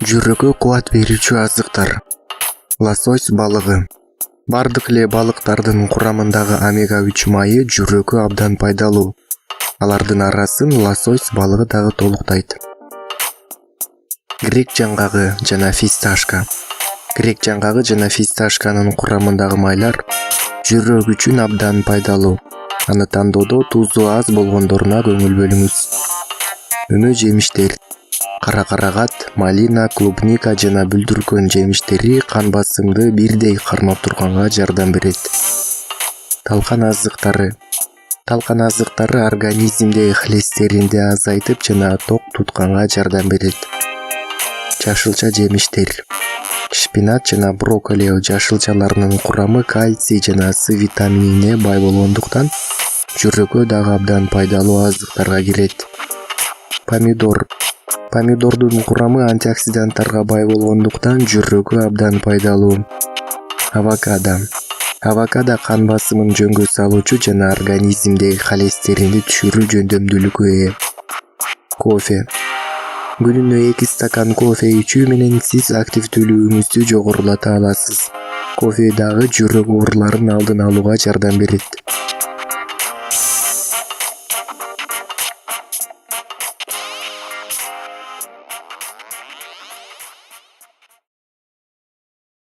Жүрөгкө кубат берүүчү азыктар. Лосось балыгы. Бардык эле балыктардын курамындагы омега-3 майы жүрөгкө абдан пайдалуу. Алардын арасын лосось балыгы дагы толуктайт. Грек жаңгагы жана фисташка. Грек жаңгагы жана фисташканын курамындагы майлар жүрөк үчүн абдан пайдалуу. Аны тандоодо тузу аз болгондоруна көңүл бөлүңүз. Өнө жемиштер. Кара карагат, малина, клубника жана бүлдүркөн жемиштери кан басымды бирдей кармап турганга жардам берет. Талкан азыктары. Талкан азыктары организмде холестеринди азайтып жана ток тутканга жардам берет. Жашылча жемиштер. Шпинат жана брокколи жашылчаларынын курамы кальций жана С витаминине бай болгондуктан жүрөккө дагы абдан пайдалуу азыктарга кирет. Помидор. Помидордун курамы антиоксиданттарга бай болгондуктан жүрөккө абдан пайдалуу. Авокадо. Авокадо кан басымын жөнгө салуучу жана организмдеги холестеринди түшүрүү жөндөмдүүлүккө ээ. Кофе. Күнүнө 2 стакан кофе ичүү менен сиз активдүүлүгүңүздү жогорулата аласыз. Кофе дагы жүрөк ооруларын алдын алууга жардам берет.